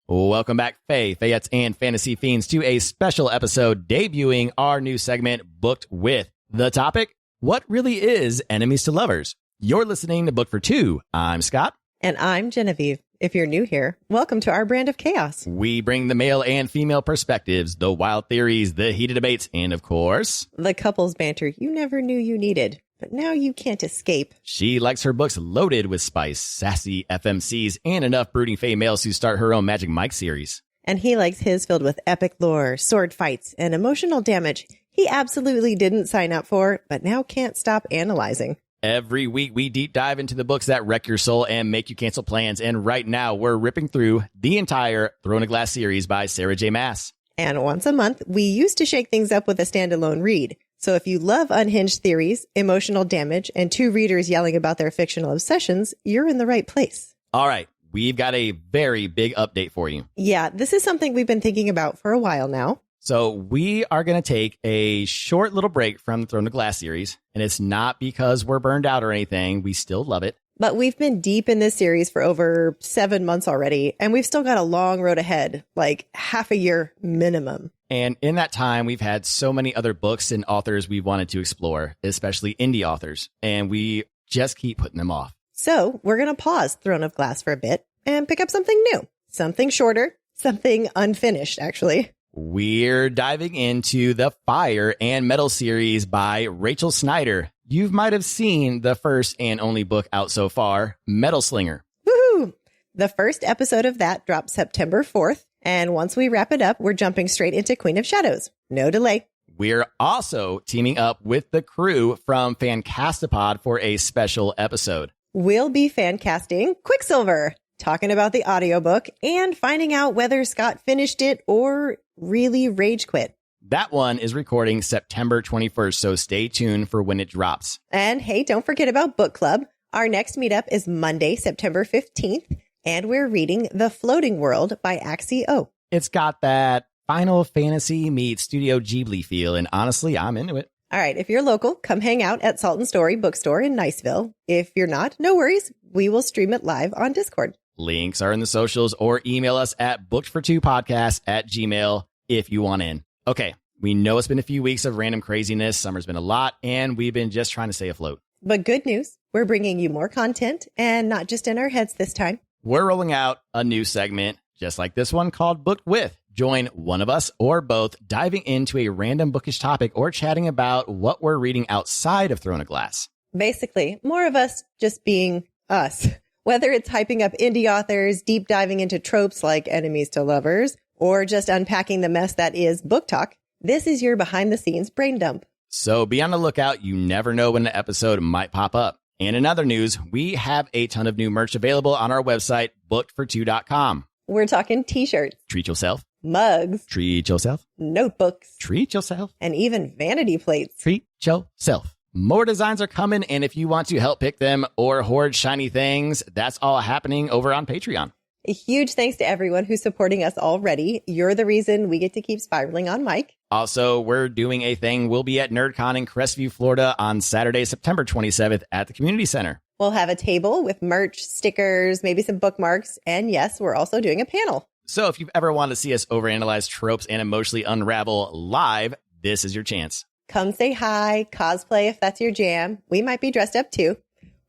Welcome back, Fayettes, and Fantasy Fiends, to a special episode debuting our new segment, Booked With. The topic, what really is enemies to lovers? You're listening to Book for Two. I'm Scott. And I'm Genevieve. If you're new here, welcome to our brand of chaos. We bring the male and female perspectives, the wild theories, the heated debates, and of course, the couples banter you never knew you needed, but now you can't escape. She likes her books loaded with spice, sassy FMCs, and enough brooding fae males to start her own Magic Mike series. And he likes his filled with epic lore, sword fights, and emotional damage he absolutely didn't sign up for, but now can't stop analyzing. Every week, we deep dive into the books that wreck your soul and make you cancel plans. And right now, we're ripping through the entire Throne of Glass series by Sarah J. Maas. And once a month, we used to shake things up with a standalone read. So if you love unhinged theories, emotional damage, and two readers yelling about their fictional obsessions, you're in the right place. All right, we've got a very big update for you. Yeah, this is something we've been thinking about for a while now. So we are going to take a short little break from the Throne of Glass series, and it's not because we're burned out or anything. We still love it. But we've been deep in this series for over 7 months already, and we've still got a long road ahead, like half a year minimum. And in that time, we've had so many other books and authors we've wanted to explore, especially indie authors, and we just keep putting them off. So we're going to pause Throne of Glass for a bit and pick up something new, something shorter, something unfinished, actually. We're diving into the Fire and Metal series by Rachel Snyder. You might have seen the first and only book out so far, Metal Slinger. Woohoo! The first episode of that dropped September 4th. And once we wrap it up, we're jumping straight into Queen of Shadows. No delay. We're also teaming up with the crew from Fancastipod for a special episode. We'll be fan casting Quicksilver, talking about the audiobook and finding out whether Scott finished it or really rage quit. That one is recording September 21st, so stay tuned for when it drops. And hey, don't forget about book club. Our next meetup is Monday, September 15th, and we're reading The Floating World by Axie O. It's got that Final Fantasy meets Studio Ghibli feel, and honestly, I'm into it. All right, if you're local, come hang out at Salt and Story Bookstore in Niceville. If you're not, no worries. We will stream it live on Discord. Links are in the socials, or email us at bookedfor2podcast@gmail if you want in. Okay, we know it's been a few weeks of random craziness. Summer's been a lot, and we've been just trying to stay afloat. But good news, we're bringing you more content, and not just in our heads this time. We're rolling out a new segment, just like this one, called Booked With. Join one of us or both diving into a random bookish topic or chatting about what we're reading outside of Throne of Glass. Basically, more of us just being us. Whether it's hyping up indie authors, deep diving into tropes like enemies to lovers, or just unpacking the mess that is BookTok, this is your behind-the-scenes brain dump. So be on the lookout. You never know when an episode might pop up. And in other news, we have a ton of new merch available on our website, bookedfor2.com. We're talking t-shirts, Treat yourself. mugs, Treat yourself. notebooks, Treat yourself. and even vanity plates. Treat yourself. More designs are coming, and if you want to help pick them or hoard shiny things, that's all happening over on Patreon. A huge thanks to everyone who's supporting us already. You're the reason we get to keep spiraling on Mike. Also, we're doing a thing. We'll be at NerdCon in Crestview, Florida on Saturday, September 27th at the Community Center. We'll have a table with merch, stickers, maybe some bookmarks, and yes, we're also doing a panel. So if you've ever wanted to see us overanalyze tropes and emotionally unravel live, this is your chance. Come say hi, cosplay if that's your jam. We might be dressed up too,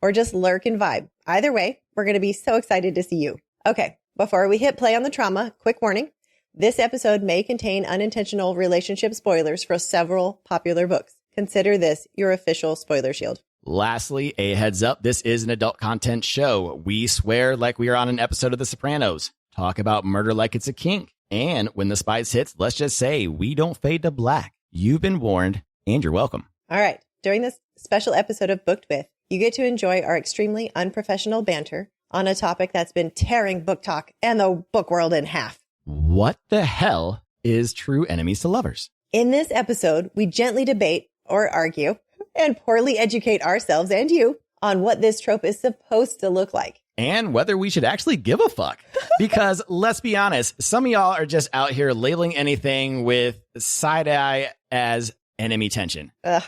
or just lurk and vibe. Either way, we're going to be so excited to see you. Okay, before we hit play on the trauma, quick warning. This episode may contain unintentional relationship spoilers for several popular books. Consider this your official spoiler shield. Lastly, a heads up, this is an adult content show. We swear like we are on an episode of The Sopranos. Talk about murder like it's a kink. And when the spice hits, let's just say we don't fade to black. You've been warned, and you're welcome. All right. During this special episode of Booked With, you get to enjoy our extremely unprofessional banter on a topic that's been tearing BookTok and the book world in half. What the hell is true enemies to lovers? In this episode, we gently debate or argue and poorly educate ourselves and you on what this trope is supposed to look like. And whether we should actually give a fuck. Because let's be honest, some of y'all are just out here labeling anything with side eye as enemy tension. Ugh.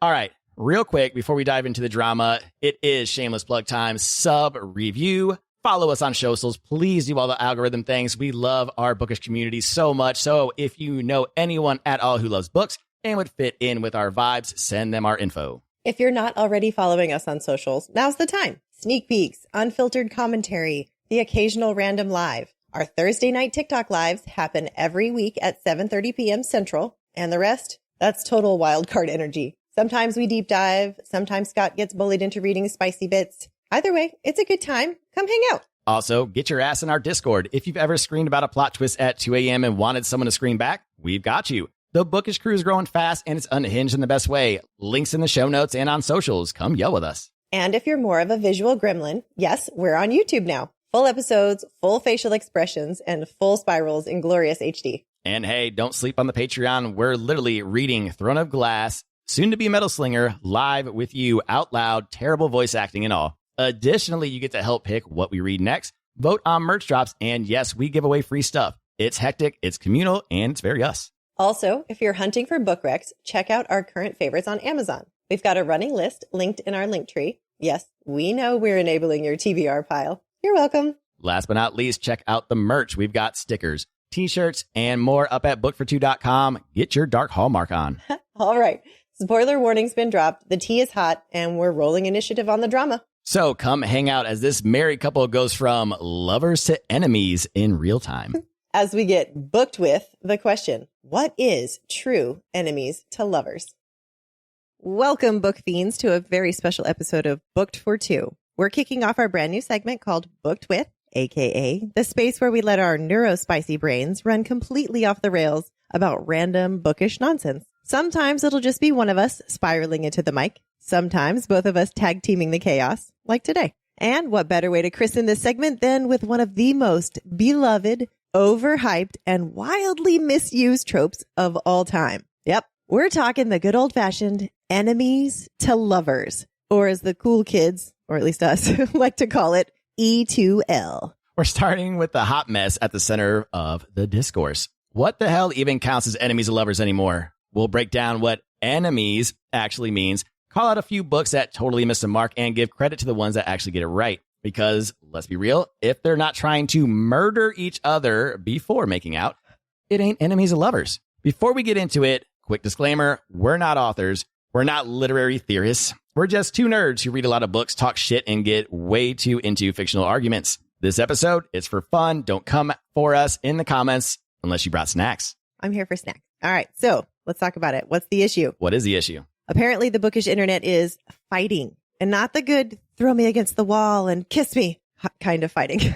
All right, real quick before we dive into the drama, it is shameless plug time. Sub review Follow us on socials. Please do all the algorithm things. We love our bookish community so much. So if you know anyone at all who loves books and would fit in with our vibes, send them our info. If you're not already following us on socials, now's the time. Sneak peeks, unfiltered commentary, the occasional random live. Our Thursday night TikTok lives happen every week at 7:30 p.m. Central. And the rest, that's total wildcard energy. Sometimes we deep dive. Sometimes Scott gets bullied into reading spicy bits. Either way, it's a good time. Come hang out. Also, get your ass in our Discord. If you've ever screamed about a plot twist at 2 a.m. and wanted someone to scream back, we've got you. The bookish crew is growing fast and it's unhinged in the best way. Links in the show notes and on socials. Come yell with us. And if you're more of a visual gremlin, yes, we're on YouTube now. Full episodes, full facial expressions, and full spirals in glorious HD. And hey, don't sleep on the Patreon. We're literally reading Throne of Glass, soon to be Metal Slinger, live with you out loud, terrible voice acting and all. Additionally, you get to help pick what we read next, vote on merch drops, and yes, we give away free stuff. It's hectic, it's communal, and it's very us. Also, if you're hunting for book recs, check out our current favorites on Amazon. We've got a running list linked in our link tree. Yes, we know we're enabling your TBR pile. You're welcome. Last but not least, check out the merch. We've got stickers, t-shirts, and more up at bookfor2.com. Get your dark hallmark on. All right. Spoiler warning's been dropped. The tea is hot, and we're rolling initiative on the drama. So come hang out as this married couple goes from lovers to enemies in real time. As we get booked with the question, what is true enemies to lovers? Welcome, book fiends, to a very special episode of Booked for Two. We're kicking off our brand new segment called Booked With, aka the space where we let our neurospicy brains run completely off the rails about random bookish nonsense. Sometimes it'll just be one of us spiraling into the mic. Sometimes both of us tag teaming the chaos, like today. And what better way to christen this segment than with one of the most beloved, overhyped, and wildly misused tropes of all time. Yep, we're talking the good old-fashioned enemies to lovers, or as the cool kids, or at least us, like to call it, E2L. We're starting with the hot mess at the center of the discourse. What the hell even counts as enemies to lovers anymore? We'll break down what enemies actually means, call out a few books that totally miss the mark, and give credit to the ones that actually get it right. Because, let's be real, if they're not trying to murder each other before making out, it ain't enemies of lovers. Before we get into it, quick disclaimer, we're not authors. We're not literary theorists. We're just two nerds who read a lot of books, talk shit, and get way too into fictional arguments. This episode is for fun. Don't come for us in the comments unless you brought snacks. I'm here for snacks. All right, so let's talk about it. What's the issue? What is the issue? Apparently, the bookish internet is fighting, and not the good throw me against the wall and kiss me kind of fighting.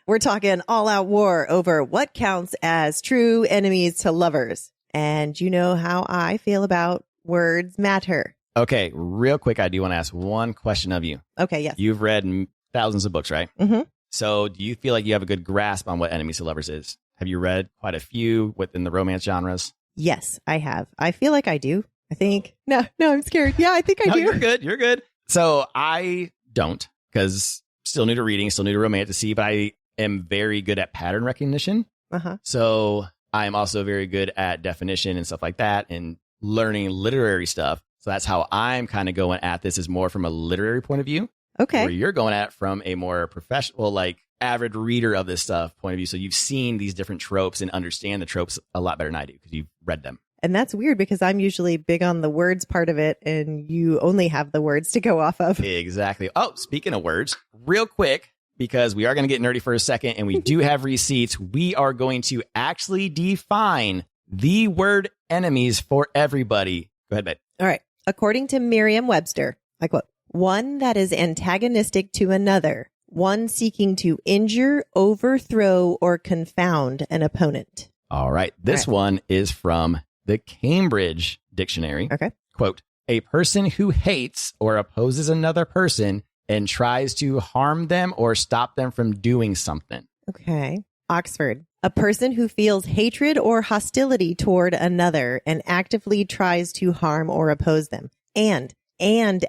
We're talking all-out war over what counts as true enemies to lovers. And you know how I feel about words matter. Okay, real quick, I do want to ask one question of you. Okay, yes. You've read thousands of books, right? Mm-hmm. So do you feel like you have a good grasp on what enemies to lovers is? Have you read quite a few within the romance genres? Yes, I have. I feel like I do. I think. No, I'm scared. Yeah, I think I do. You're good. You're good. So I don't, because still new to reading, still new to romantasy, but I am very good at pattern recognition. Uh-huh. So I'm also very good at definition and stuff like that and learning literary stuff. So that's how I'm kind of going at this, is more from a literary point of view. Okay. Where you're going at from a more professional, like avid reader of this stuff point of view. So you've seen these different tropes and understand the tropes a lot better than I do because you've read them. And that's weird because I'm usually big on the words part of it and you only have the words to go off of. Exactly. Oh, speaking of words, real quick, because we are going to get nerdy for a second and we do have receipts, we are going to actually define the word enemies for everybody. Go ahead, babe. All right. According to Merriam-Webster, I quote, one that is antagonistic to another, one seeking to injure, overthrow, or confound an opponent. All right. This one is from the Cambridge Dictionary. Okay. Quote, a person who hates or opposes another person and tries to harm them or stop them from doing something. Okay. Oxford, a person who feels hatred or hostility toward another and actively tries to harm or oppose them. And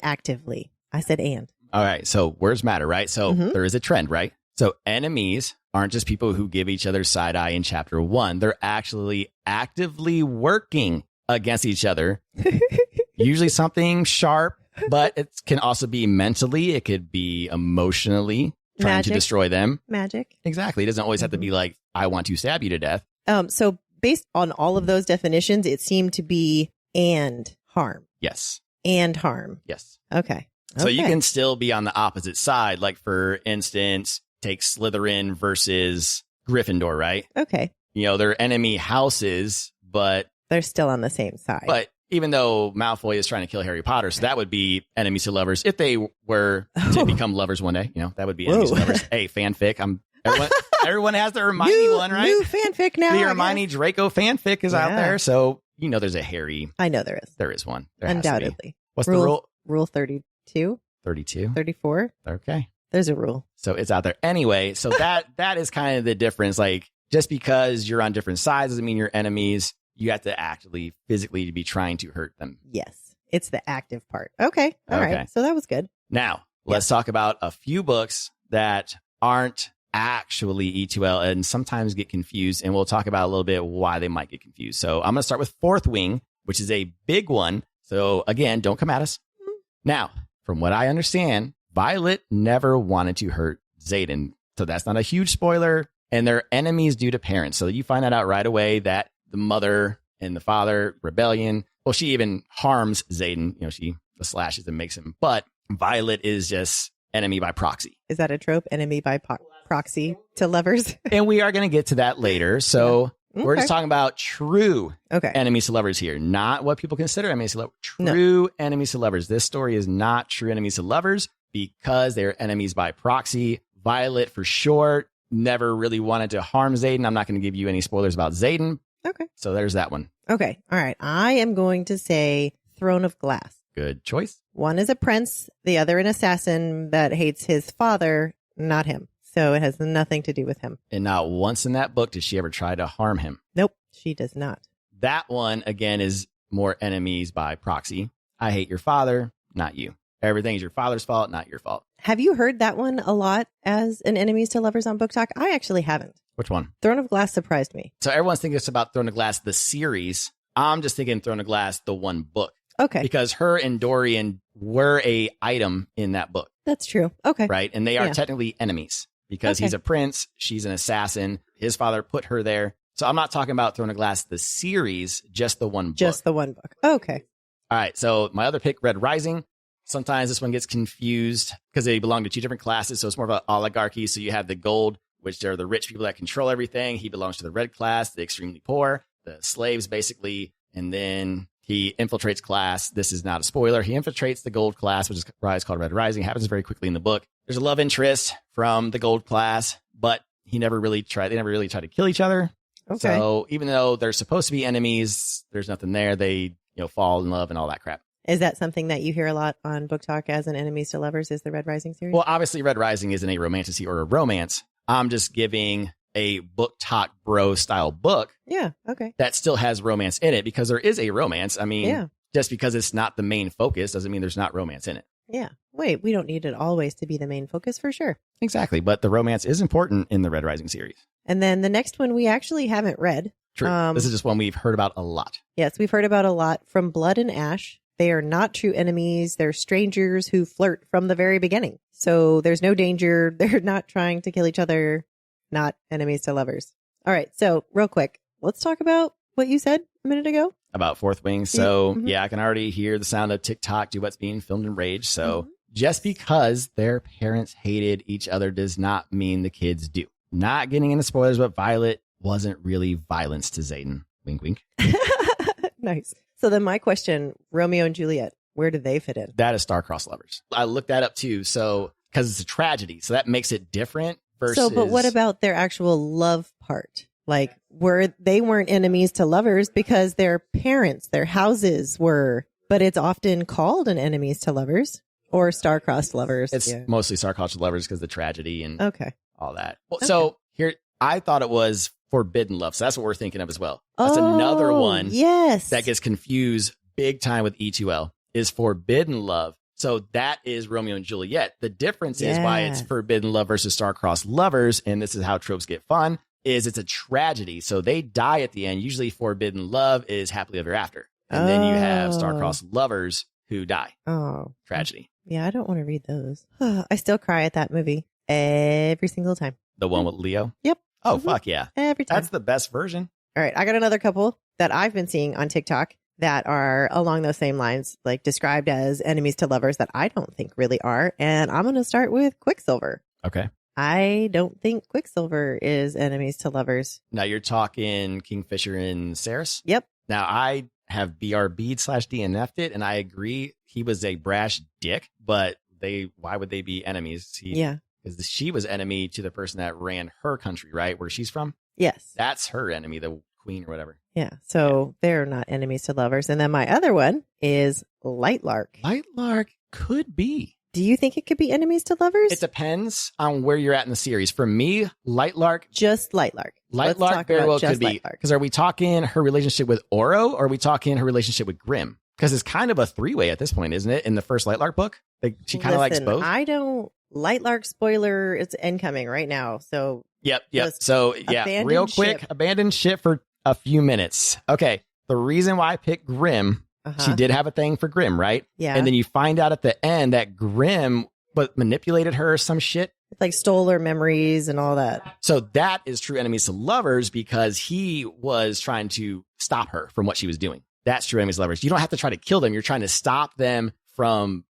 actively. I said and. All right. So words matter, right? So there is a trend, right? So enemies aren't just people who give each other side eye in chapter 1. They're actually actively working against each other. Usually something sharp, but it can also be mentally. It could be emotionally trying to destroy them. Magic. Exactly. It doesn't always have to be like, I want to stab you to death. So based on all of those definitions, it seemed to be and harm. Yes. And harm. Yes. Okay. So you can still be on the opposite side. Like, for instance, take Slytherin versus Gryffindor, right? Okay. You know, they're enemy houses, but they're still on the same side. But even though Malfoy is trying to kill Harry Potter, so that would be enemies to lovers if they were to become lovers one day. You know, that would be enemies to lovers. Hey, fanfic. Everyone has their Hermione one, right? New fanfic now. The Hermione Draco fanfic is out there. So, you know, there's a Harry. I know there is. There is one. There Undoubtedly. What's the rule? Rule 32? 32. 34? Okay. There's a rule. So it's out there. Anyway, so that is kind of the difference. Like, just because you're on different sides doesn't mean you're enemies. You have to actively, physically be trying to hurt them. Yes. It's the active part. Okay. All right. So that was good. Now, let's talk about a few books that aren't actually E2L and sometimes get confused. And we'll talk about a little bit why they might get confused. So I'm going to start with Fourth Wing, which is a big one. So again, don't come at us. Now, from what I understand, Violet never wanted to hurt Xaden. So that's not a huge spoiler. And they're enemies due to parents. So you find that out right away that the mother and the father, rebellion. Well, she even harms Xaden. You know, she slashes and makes him. But Violet is just enemy by proxy. Is that a trope? Enemy by proxy to lovers? And we are going to get to that later. So we're just talking about true enemies to lovers here, not what people consider enemies to lovers. True enemies to lovers. This story is not true enemies to lovers because they're enemies by proxy. Violet, for sure, never really wanted to harm Xaden. I'm not going to give you any spoilers about Xaden. Okay. So there's that one. Okay. All right. I am going to say Throne of Glass. Good choice. One is a prince, the other an assassin that hates his father, not him. So it has nothing to do with him. And not once in that book did she ever try to harm him. Nope, she does not. That one, again, is more enemies by proxy. I hate your father, not you. Everything is your father's fault, not your fault. Have you heard that one a lot as an enemies to lovers on BookTok? I actually haven't. Which one? Throne of Glass surprised me. So everyone's thinking it's about Throne of Glass, the series. I'm just thinking Throne of Glass, the one book. Okay. Because her and Dorian were a item in that book. That's true. Okay. Right? And they are technically enemies because he's a prince. She's an assassin. His father put her there. So I'm not talking about Throne of Glass, the series, just the one book. Just the one book. Okay. All right. So my other pick, Red Rising. Sometimes this one gets confused because they belong to two different classes. So it's more of an oligarchy. So you have the gold, which are the rich people that control everything. He belongs to the red class, the extremely poor, the slaves, basically. And then he infiltrates class. This is not a spoiler. He infiltrates the gold class, which is why it's called Red Rising. It happens very quickly in the book. There's a love interest from the gold class, but they never really try to kill each other. Okay. So even though they're supposed to be enemies, there's nothing there. They, fall in love and all that crap. Is that something that you hear a lot on BookTok as an enemies to lovers, is the Red Rising series? Well, obviously Red Rising isn't a romantasy or a romance. I'm just giving a BookTok bro style book. Yeah. Okay. That still has romance in it because there is a romance. I mean, just because it's not the main focus doesn't mean there's not romance in it. Yeah. Wait, we don't need it always to be the main focus for sure. Exactly. But the romance is important in the Red Rising series. And then the next one we actually haven't read. True. This is just one we've heard about a lot. Yes, we've heard about a lot. From Blood and Ash. They are not true enemies. They're strangers who flirt from the very beginning. So there's no danger. They're not trying to kill each other. Not enemies to lovers. All right. So real quick, let's talk about what you said a minute ago. About Fourth Wing. So I can already hear the sound of TikTok do what's being filmed in Rage. So just because their parents hated each other does not mean the kids do. Not getting into spoilers, but Violet wasn't really violence to Xaden. Wink, wink. Nice. So then my question, Romeo and Juliet, where do they fit in? That is star-crossed lovers. I looked that up too. So, because it's a tragedy. So that makes it different versus... So, but what about their actual love part? Like, they weren't enemies to lovers because their parents, their houses were, but it's often called an enemies to lovers or star-crossed lovers. It's mostly star-crossed lovers because of the tragedy and all that. Well, so here, I thought it was forbidden love. So that's what we're thinking of as well. That's another one that gets confused big time with E2L is forbidden love. So that is Romeo and Juliet. The difference is why it's forbidden love versus star-crossed lovers. And this is how tropes get fun is it's a tragedy. So they die at the end. Usually forbidden love is happily ever after. And then you have star-crossed lovers who die. Tragedy. Yeah, I don't want to read those. I still cry at that movie. Every single time. The one with Leo? Yep. Oh, fuck yeah. Every time. That's the best version. All right. I got another couple that I've been seeing on TikTok that are along those same lines, like described as enemies to lovers that I don't think really are. And I'm going to start with Quicksilver. Okay. I don't think Quicksilver is enemies to lovers. Now you're talking Kingfisher and Ceres? Yep. Now I have BRB/DNF'd it, and I agree he was a brash dick, but why would they be enemies? Yeah. Because she was enemy to the person that ran her country, right? Where she's from? Yes. That's her enemy, the queen or whatever. Yeah. So they're not enemies to lovers. And then my other one is Lightlark. Lightlark could be. Do you think it could be enemies to lovers? It depends on where you're at in the series. For me, Lightlark. Just Lightlark. Lightlark very well could be. Because are we talking her relationship with Oro, or are we talking her relationship with Grimm? Because it's kind of a three-way at this point, isn't it? In the first Lightlark book, she kind of likes both. Lightlark spoiler, it's incoming right now. So yep. So yeah, real quick, abandoned ship for a few minutes. Okay, the reason why I picked Grimm, she did have a thing for Grimm, right? Yeah. And then you find out at the end that Grimm manipulated her or some shit. Like stole her memories and all that. So that is true enemies to lovers because he was trying to stop her from what she was doing. That's true enemies to lovers. You don't have to try to kill them. You're trying to stop them from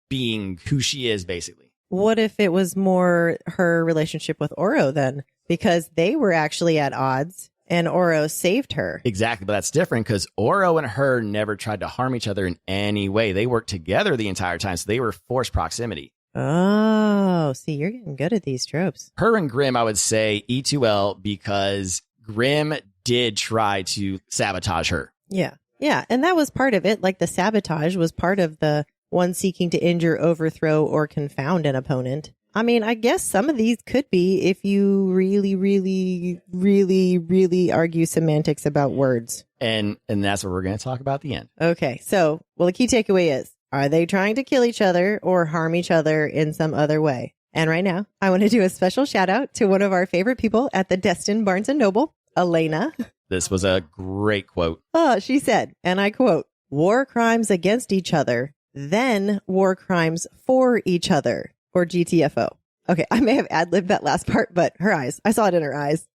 being who she is, basically. What if it was more her relationship with Oro then? Because they were actually at odds and Oro saved her. Exactly. But that's different because Oro and her never tried to harm each other in any way. They worked together the entire time. So they were forced proximity. Oh, see, you're getting good at these tropes. Her and Grimm, I would say E2L because Grimm did try to sabotage her. Yeah. Yeah. And that was part of it. Like the sabotage was part of the one seeking to injure, overthrow, or confound an opponent. I mean, I guess some of these could be if you really, really, really, really argue semantics about words. And that's what we're going to talk about at the end. Okay. So, well, the key takeaway is, are they trying to kill each other or harm each other in some other way? And right now, I want to do a special shout out to one of our favorite people at the Destin Barnes & Noble, Elena. This was a great quote. She said, and I quote, "War crimes against each other, then war crimes for each other," or GTFO. Okay, I may have ad-libbed that last part, but her eyes. I saw it in her eyes.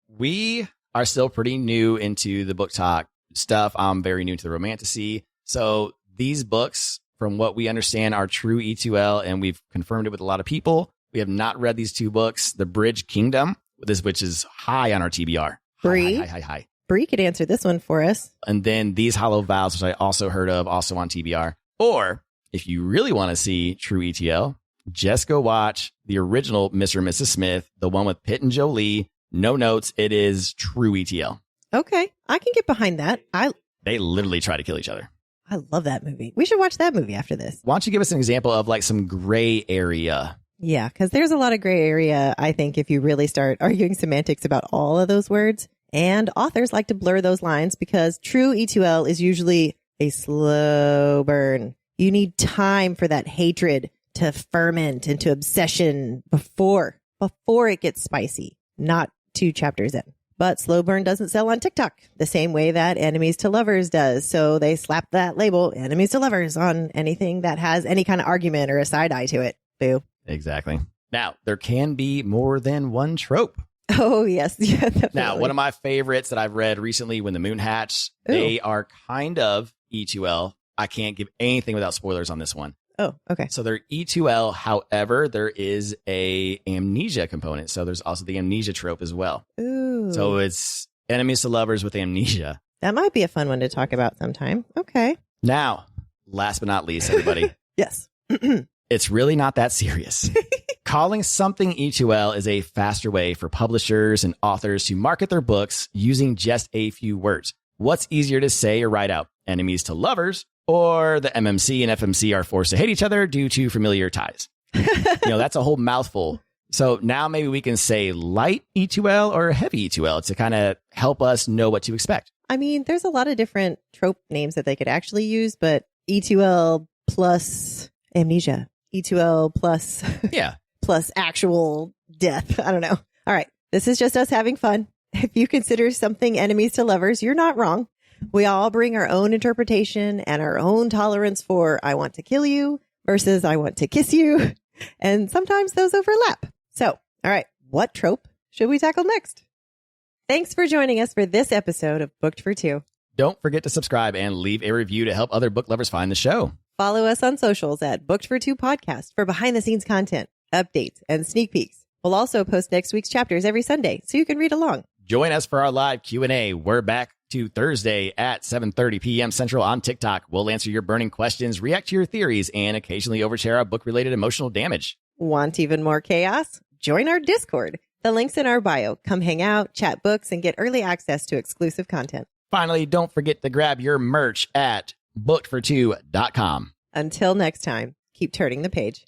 We are still pretty new into the BookTok stuff. I'm very new to the romantasy. So these books, from what we understand, are true E2L, and we've confirmed it with a lot of people. We have not read these two books, The Bridge Kingdom, which is high on our TBR. High. Bree could answer this one for us. And then These Hollow Vows, which I also heard of, also on TBR. Or if you really want to see true ETL, just go watch the original Mr. and Mrs. Smith, the one with Pitt and Jolie. No notes. It is true ETL. Okay. I can get behind that. They literally try to kill each other. I love that movie. We should watch that movie after this. Why don't you give us an example of like some gray area? Yeah, because there's a lot of gray area, I think, if you really start arguing semantics about all of those words. And authors like to blur those lines because true E2L is usually a slow burn. You need time for that hatred to ferment into obsession before it gets spicy, not 2 chapters in. But slow burn doesn't sell on TikTok the same way that enemies to lovers does. So they slap that label, enemies to lovers, on anything that has any kind of argument or a side eye to it. Boo. Exactly. Now, there can be more than one trope. Oh, yes. Yeah, now, one of my favorites that I've read recently, When the Moon Hatched, they are kind of E2L. I can't give anything without spoilers on this one. Oh, okay. So they're E2L. However, there is a amnesia component. So there's also the amnesia trope as well. Ooh. So it's enemies to lovers with amnesia. That might be a fun one to talk about sometime. Okay. Now, last but not least, everybody. Yes. It's really not that serious. Calling something E2L is a faster way for publishers and authors to market their books using just a few words. What's easier to say or write out? Enemies to lovers, or the MMC and FMC are forced to hate each other due to familiar ties? That's a whole mouthful. So now maybe we can say light E2L or heavy E2L to kind of help us know what to expect. I mean, there's a lot of different trope names that they could actually use, but E2L plus amnesia, E2L plus plus actual death. I don't know. All right. This is just us having fun. If you consider something enemies to lovers, you're not wrong. We all bring our own interpretation and our own tolerance for I want to kill you versus I want to kiss you. And sometimes those overlap. So, all right, what trope should we tackle next? Thanks for joining us for this episode of Booked for Two. Don't forget to subscribe and leave a review to help other book lovers find the show. Follow us on socials at Booked for Two Podcast for behind-the-scenes content, updates, and sneak peeks. We'll also post next week's chapters every Sunday, so you can read along. Join us for our live Q&A. We're back to Thursday at 7:30 p.m. Central on TikTok. We'll answer your burning questions, react to your theories, and occasionally overshare our book-related emotional damage. Want even more chaos? Join our Discord. The link's in our bio. Come hang out, chat books, and get early access to exclusive content. Finally, don't forget to grab your merch at bookedfor2.com. Until next time, keep turning the page.